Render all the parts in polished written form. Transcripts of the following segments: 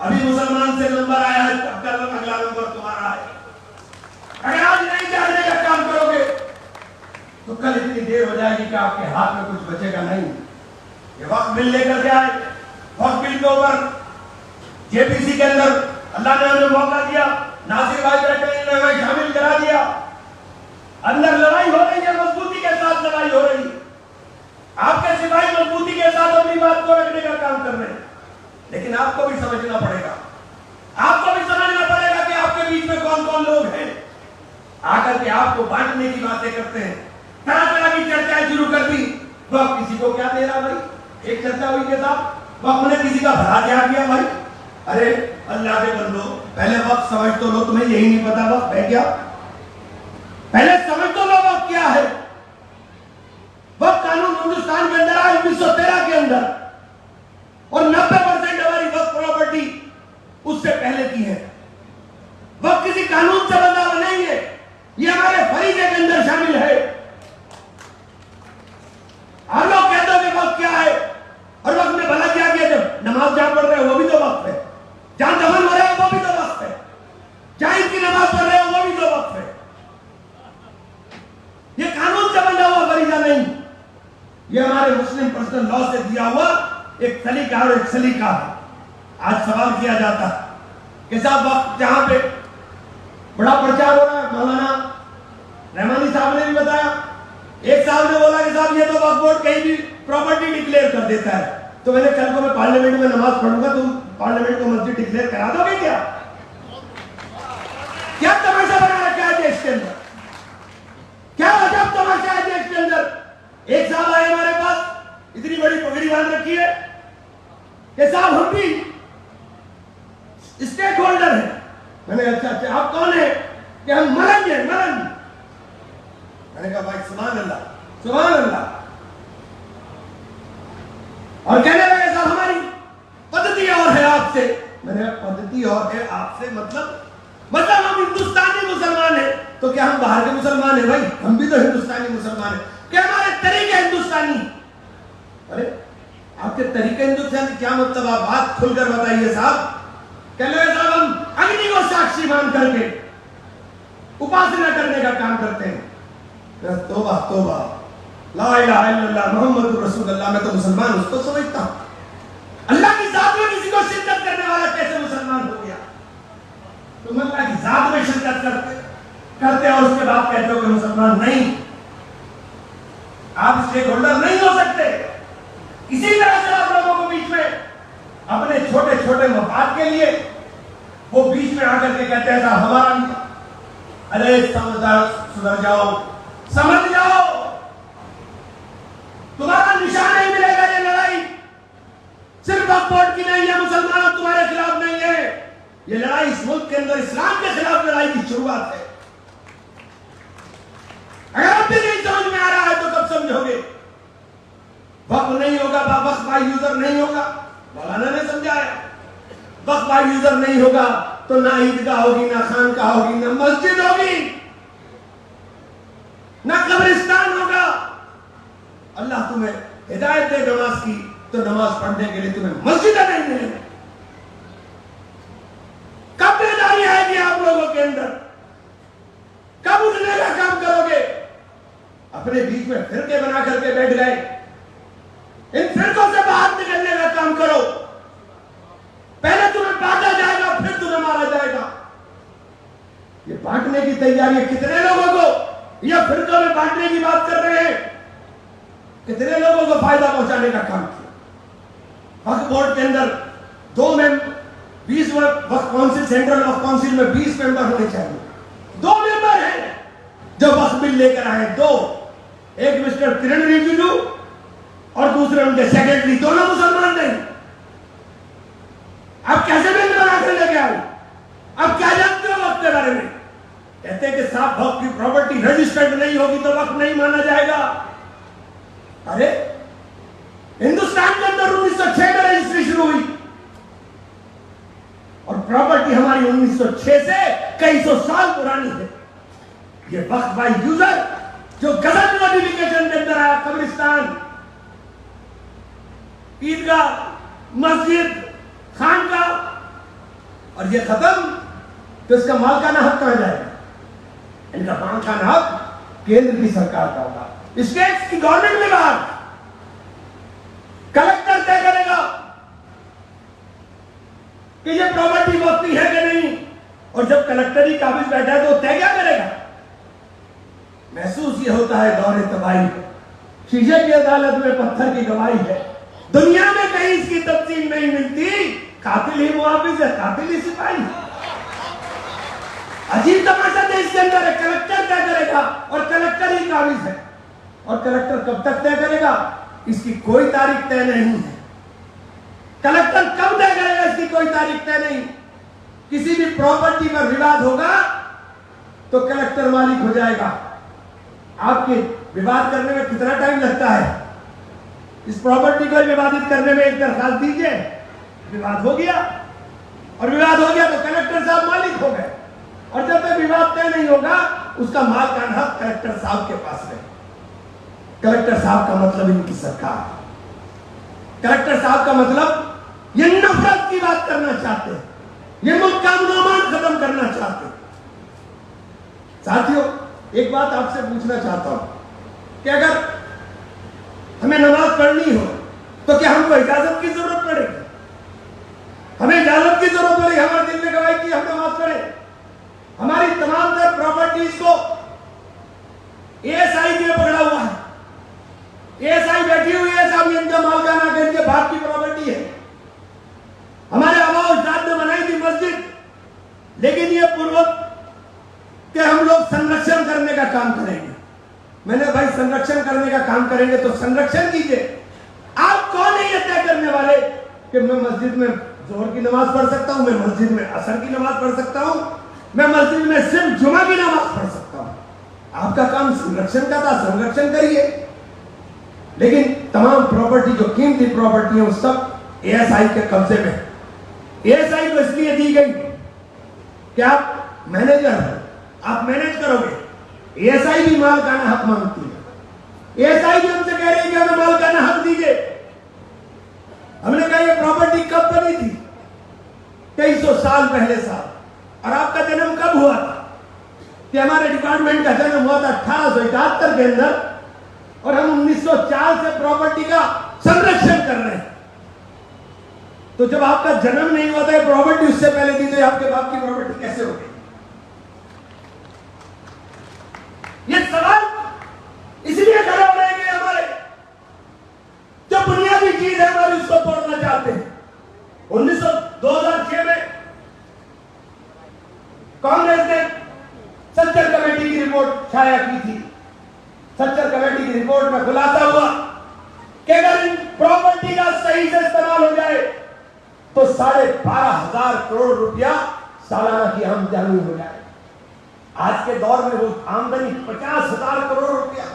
अभी मुसलमान से नंबर आया है, अगला नंबर तुम्हारा है। अगर आज नहीं जागने का काम करोगे तो कल इतनी देर हो जाएगी कि आपके हाथ में कुछ बचेगा नहीं। ये वक्त बिल लेकर के आए, वक्त बिल के ऊपर जेपीसी के अंदर अल्लाह ने हमें मौका दिया, नासिर भाई बैठे ने हमें शामिल करा दिया। अंदर लड़ाई हो रही है, मजबूती के साथ लड़ाई हो रही है। आपके सिपाही मजबूती के साथ अपनी बात को रखने का काम कर रहे हैं, लेकिन आपको भी समझना पड़ेगा, आपको भी समझना पड़ेगा कि आपके बीच में कौन कौन लोग हैं आकर के आपको बांटने की बातें करते हैं, तरह तरह की चर्चाएं शुरू कर दी। वह किसी को क्या दे रहा भाई, एक चर्चा हुई के साथ वह हमने किसी का भला क्या किया भाई। अरे अल्लाह के बंदो, पहले वक्त समझ तो लो, तुम्हें यही नहीं पता वक्त है क्या, पहले समझ तो लो वक्त क्या है। वक्त कानून हिंदुस्तान के अंदर आया 1913 के अंदर, और 90% हमारी वक्त प्रॉपर्टी उससे पहले की है। वक्त किसी कानून से बंधा हुआ नहीं है, ये हमारे फरीजे के अंदर शामिल है। आप लोग कहते हो कि वक्त क्या है, और वक्त में भला क्या किया। जब नमाज जहां पढ़ रहे हो वो भी तो वक्त है, जहां दफन हो रहे हो वो भी तो वक्त है, जहां इसकी नमाज पढ़ रहे हो वो भी तो वक्त है। ये कानून से बंधा हुआ फरीजा नहीं, ये हमारे मुस्लिम पर्सनल लॉ से दिया हुआ एक तरीका और एक सलीका है। आज सवाल किया जाता है कि साहब वक्त जहां पे बड़ा प्रचार हो रहा है, मौलाना रहमानी साहब ने भी बताया, एक साहब ने बोला कि साहब ये तो वक्फ बोर्ड कहीं भी प्रॉपर्टी डिक्लेयर कर देता है, तो मैंने कल को मैं पार्लियामेंट में नमाज पढ़ूंगा, तुम पार्लियामेंट को मस्जिद डिक्लेयर करा दोगे क्या? क्या तमाशा बना रखा है देश के अंदर, क्या अजब तमाशा है देश के अंदर। एक साहब आए हमारे पास, इतनी बड़ी पगड़ी बांध रखी है कि साहब हम भी स्टेक होल्डर है। मैंने अच्छा अच्छा आप कौन है? कि हम मलंग हैं, मलंग। मैंने कहा भाई सुभान अल्लाह, सुभान अल्लाह। और कहने लगे साहब हमारी पद्धति और है आपसे। मैंने पद्धति और है आपसे मतलब हम हिंदुस्तानी मुसलमान हैं, तो क्या हम बाहर के मुसलमान हैं? भाई हम भी तो हिंदुस्तानी मुसलमान हैं, क्या हमारे तरीके हिंदुस्तानी। अरे आपके तरीके हिंदुस्तानी क्या मतलब, आप बात खुलकर बताइए साहब। कह रहे साहब हम अग्नि को साक्षी मान करके उपासना करने का काम करते हैं। तौबा तौबा, ला इलाहा इल्लल्लाह मुहम्मदुर रसूलुल्लाह। मैं तो मुसलमान उसको समझता हूं, अल्लाह की जात में किसी को शिरकत करने वाला कैसे मुसलमान हो गया? तुम अल्लाह की जात में शिरकत करते और उसके बाद कहते हो कि मुसलमान नहीं। आप स्टेक होल्डर नहीं हो सकते। इसी तरह से आप लोगों को बीच में अपने छोटे छोटे मफाद के लिए वो बीच में आकर के कहते हैं हमारा, अरे समझदार सुधर जाओ, समझ जाओ, तुम्हारा निशान नहीं मिलेगा। ये लड़ाई सिर्फ वक्फ बोर्ड की नहीं है, मुसलमानों तुम्हारे खिलाफ नहीं है। ये लड़ाई इस मुल्क के अंदर इस्लाम के खिलाफ लड़ाई की शुरुआत है। अगर अब भी नहीं समझ में आ रहा है तो कब समझोगे? वक्फ नहीं होगा, वक्फ बाय यूजर नहीं होगा, मौलाना ने समझाया। वक्फ बाय यूजर नहीं होगा तो ना ईदगाह होगी, ना खानकाह होगी, ना मस्जिद होगी, ना कब्रिस्तान होगा। अल्लाह तुम्हें हिदायत दे नमाज की, तो नमाज पढ़ने के लिए तुम्हें मस्जिद नहीं मिलेगी। कब बेदारी आएगी आप लोगों के अंदर? कब उठने का काम करोगे? अपने बीच में फिरके बना करके बैठ गए, इन फिरकों से बाहर निकलने का काम करो। पहले तुम्हें बांटा जाएगा, फिर तुम्हें मारा जाएगा। ये बांटने की तैयारी, कितने लोगों को यह फिरकों में बांटने की बात कर रहे हैं, कितने लोगों को फायदा पहुंचाने का काम किया। वक्फ बोर्ड के अंदर 2 मेंबर, 20 वक्फ काउंसिल, सेंट्रल वक्फ काउंसिल में 20 मेंबर होने चाहिए। 2 मेंबर हैं जो वक्फ बिल लेकर आए, 2, एक मिस्टर किरण रिजिजू और दूसरे उनके सेक्रेटरी, दोनों मुसलमान नहीं। आप कैसे बिल बना कर लेके आए? आप क्या जानते हो वक्फ के बारे में? कहते हैं कि साहब वक्फ की प्रॉपर्टी रजिस्टर्ड नहीं होगी तो वक्फ नहीं माना जाएगा। अरे हिंदुस्तान के अंदर 1906 में रजिस्ट्री शुरू हुई और प्रॉपर्टी हमारी 1906 से कई सौ साल पुरानी है। ये वक्फ बाय यूजर जो गजट नोटिफिकेशन के अंदर आया, कब्रिस्तान, ईदगाह, मस्जिद, खानकाह, और ये खत्म तो इसका मालिकाना हक कहां जाएगा? इनका मालिकाना हक केंद्र की सरकार का होगा, स्टेट की गवर्नमेंट में बाहर कलेक्टर तय करेगा कि ये प्रॉपर्टी वक्ती है कि नहीं। और जब कलेक्टर ही काबिज बैठा है तो तय क्या करेगा? महसूस ये होता है दौरे तबाही, शीशे की अदालत में पत्थर की गवाही है। दुनिया में कहीं इसकी तफसील नहीं मिलती, कातिल ही मुआफिज है, कातिल ही सिपाही। अजीब तमाशा देश के अंदर है, कलेक्टर तय करेगा और कलेक्टर ही काबिज है। और कलेक्टर कब तक तय करेगा इसकी कोई तारीख तय नहीं है। कलेक्टर कब तय करेगा इसकी कोई तारीख तय नहीं। किसी भी प्रॉपर्टी पर विवाद होगा तो कलेक्टर मालिक हो जाएगा। आपके विवाद करने में कितना टाइम लगता है? इस प्रॉपर्टी को विवादित करने में एक दरखास्त दीजिए, विवाद हो गया, और विवाद हो गया तो कलेक्टर साहब मालिक हो गए। और जब तक विवाद तय नहीं होगा उसका मालिकाना हक कलेक्टर साहब के पास है। कलेक्टर साहब का मतलब इनकी सरकार, कलेक्टर साहब का मतलब ये नफरत की बात करना चाहते हैं, ये मुल्क का अमन खत्म करना चाहते हैं। साथियों, एक बात आपसे पूछना चाहता हूं कि अगर हमें नमाज पढ़नी हो तो क्या हमको इजाजत की जरूरत पड़ेगी? हमें इजाजत की जरूरत पड़ेगी हमारे दिल में गवाही की हम नमाज पढ़े? हमारी तमाम तर प्रॉपर्टीज को एएसआई ने पकड़ा हुआ है, एएसआई बैठी हुई है, साहब इनका मालिकाना है, इनके बाप की प्रॉपर्टी है। हमारे आबाओ अजदाद ने बनाई थी मस्जिद, लेकिन ये पूर्वक कि हम लोग संरक्षण करने का काम करेंगे। मैंने भाई संरक्षण करने का काम करेंगे तो संरक्षण कीजिए। आप कौन है ये तय करने वाले कि मैं मस्जिद में जोहर की नमाज पढ़ सकता हूं, मैं मस्जिद में असर की नमाज पढ़ सकता हूं, मैं मस्जिद में सिर्फ जुमा की नमाज पढ़ सकता हूं? आपका काम संरक्षण का था, संरक्षण करिए। लेकिन तमाम प्रॉपर्टी जो कीमती प्रॉपर्टी है वो सब एएसआई के कब्जे में। एएसआई को इसलिए दी गई कि आप मैनेजर हैं, आप मैनेज करोगे। एएसआई भी मालिकाना हक मांगती है। एएसआई भी हमसे कह रही है कि हमें मालिकाना हक दीजिए। हमने कहा ये प्रॉपर्टी कब बनी थी? 2300 साल पहले साहब। और आपका जन्म कब हुआ था? कि हमारे डिपार्टमेंट का जन्म हुआ था 1871 के अंदर, और हम 1904 से प्रॉपर्टी का संरक्षण कर रहे हैं। तो जब आपका जन्म नहीं हुआ था प्रॉपर्टी उससे पहले दी, तो आपके बाप की प्रॉपर्टी कैसे हो गई? ये सवाल इसलिए खड़े हो रहे हैं हमारे जो बुनियादी चीज है हमारी उसको तोड़ना चाहते हैं। 2006 में कांग्रेस ने सच्चर कमेटी की रिपोर्ट छाया की थी। सच्चर कमेटी की रिपोर्ट में खुलासा हुआ कि अगर इन प्रॉपर्टी का सही से इस्तेमाल हो जाए तो 12,500 करोड़ रुपया सालाना की आमदनी हो जाए। आज के दौर में वो आमदनी 50,000 करोड़ रुपया।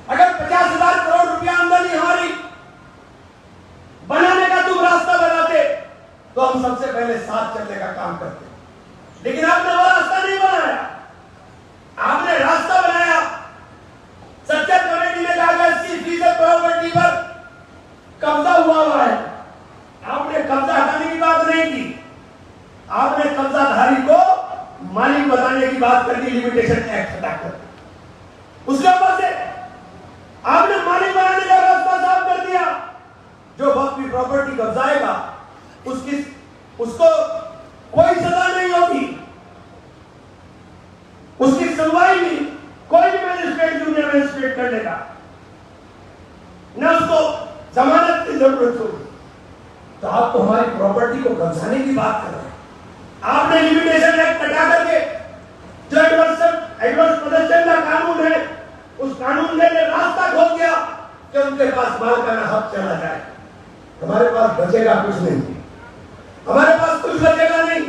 अगर 50,000 करोड़ रुपया आमदनी हमारी बनाने का तुम रास्ता बनाते तो हम सबसे पहले साथ चलने का काम करते। लेकिन आपने वो रास्ता नहीं बनाया। आपने रास्ता बनाया, सच्चर कमेटी ने कहा 80% प्रॉपर्टी पर कब्जा हुआ है। आपने कब्जा हटाने की बात नहीं की, आपने कब्जाधारी को मालिक बनाने की बात कर दी, लिमिटेशन एक्ट हटाकर। उसके ऊपर से आपने मालिक बनाने का रास्ता साफ कर दिया। जो वक्त भी प्रॉपर्टी कब्जाएगा उसको कोई सजा नहीं होगी, उसकी सुनवाई भी कोई भी मजिस्ट्रेट जूनियर मजिस्ट्रेट कर लेगा, न उसको जमानत की जरूरत होगी। तो आप तो हमारी प्रॉपर्टी को कब्जाने की बात कर रहे हैं। आपने लिमिटेशन एक्ट हटा करके जो एडवर्स पोजेशन का कानून है उस कानून ने रास्ता खोल दिया कि उनके पास मालिकाना हक चला जाए। हमारे पास बचेगा कुछ नहीं, हमारे पास कुछ बचेगा नहीं।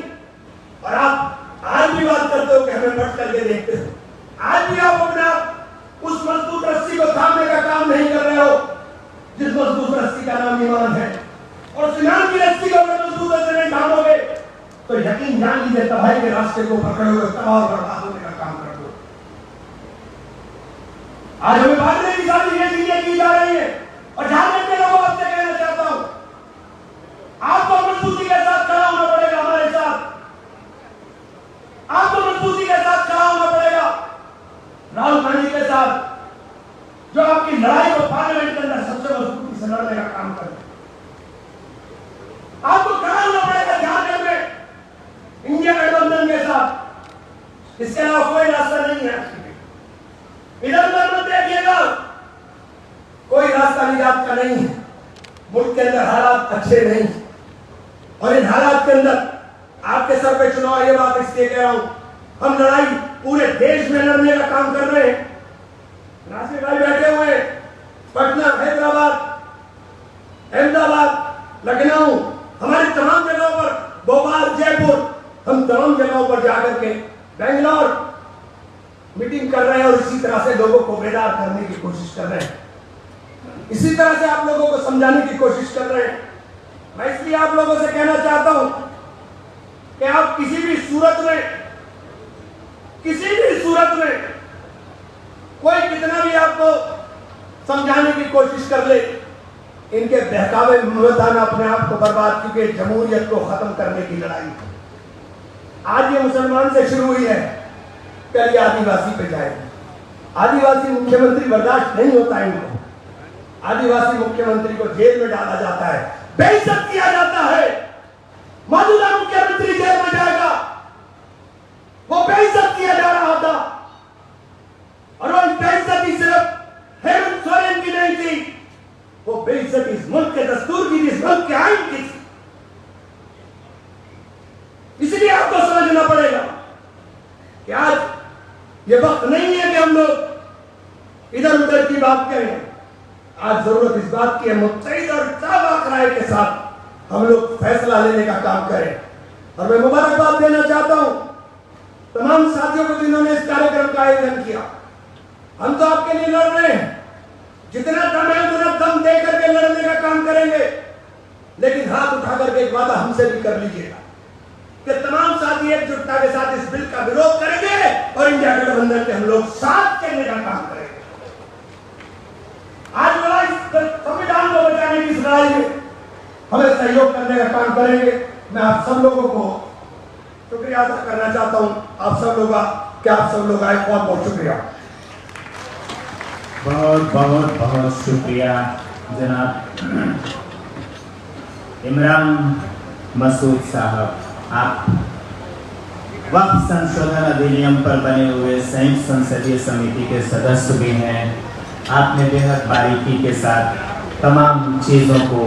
और आप आज भी बात करते हो कि हमें पट करके देखते हो। आज भी आप अपना उस मजबूत रस्सी को थामने का काम नहीं कर रहे हो जिस मजबूत रस्सी का नाम ईमान है। और ईमान की रस्सी को अगर मजबूत से नहीं थामोगे तो यकीन जान लीजिए तबाही के रास्ते को पकड़ोगे, तबाह और बर्बाद होने का काम कर दो। आज हमें भागने की सारी चीजें की जा रही है और झारखंड के लोगों आपसे कहना चाहता हूं आपको मजबूती के साथ खड़ा होना पड़ेगा हमारे साथ। इसके अलावा कोई रास्ता नहीं है। इधर उधर मत देखिएगा, कोई रास्ता निजात का नहीं है। मुल्क के अंदर हालात अच्छे नहीं, और इन हालात के अंदर आपके सर पे चुनाव, ये बात इसलिए कह रहा हूं, हम लड़ाई पूरे देश में लड़ने का काम कर रहे हैं। नासिर भाई बैठे हुए पटना, हैदराबाद, अहमदाबाद, लखनऊ, हमारी तमाम जगहों पर, भोपाल, जयपुर, हम तमाम जगहों पर जाकर के, बेंगलोर मीटिंग कर रहे हैं और इसी तरह से लोगों को बेदार करने की कोशिश कर रहे हैं, इसी तरह से आप लोगों को समझाने की कोशिश कर रहे हैं। मैं इसलिए आप लोगों से कहना चाहता हूं कि आप किसी भी सूरत में कोई कितना भी आपको समझाने की कोशिश कर ले, इनके बहकावे में अपने आप को बर्बाद, क्योंकि जमहूरियत को खत्म करने की लड़ाई आज ये मुसलमान से शुरू हुई है, कल ये आदिवासी पे जाएगी। आदिवासी मुख्यमंत्री बर्दाश्त नहीं होता इनको, आदिवासी मुख्यमंत्री को जेल में डाला जाता है, बेइज्जत किया जाता है। मौजूदा मुख्यमंत्री जेल में जाएगा, वो बेइज्जत किया जा रहा था, और वो बेइज्जती सिर्फ हेमंत सोरेन की नहीं थी, वो बेइज्जती इस मुल्क के दस्तूर की थी, इस मुल्क के आइन की थी। इसलिए आपको समझना पड़ेगा कि आज ये वक्त नहीं है कि हम लोग इधर उधर की बात करें। आज जरूरत इस बात की है, मुत्तहिद और इत्तेफाक राय के साथ हम लोग फैसला लेने का काम करें। और मैं मुबारकबाद देना चाहता हूं तमाम साथियों को जिन्होंने इस कार्यक्रम का आयोजन किया। हम तो आपके लिए लड़ रहे हैं, जितना दम है उतना दम दे करके लड़ने का काम करेंगे, लेकिन हाथ उठा करके एक वादा हमसे भी कर लीजिएगा कि तमाम साथी एकजुटता के साथ इस बिल का विरोध करेंगे और इंडिया गठबंधन के हम लोग साथ चलने का काम करेंगे। आज लड़ाई संविधान को बचाने की इस लड़ाई में हमें सहयोग करने का काम करेंगे। मैं आप सब लोगों को शुक्रिया अदा करना चाहता हूं, आप सब लोग आए, बहुत बहुत शुक्रिया। बहुत बहुत बहुत शुक्रिया जनाब इमरान मसूद साहब। आप वक्फ संशोधन अधिनियम पर बने हुए संयुक्त संसदीय समिति के सदस्य भी हैं। आपने बेहद बारीकी के साथ तमाम चीज़ों को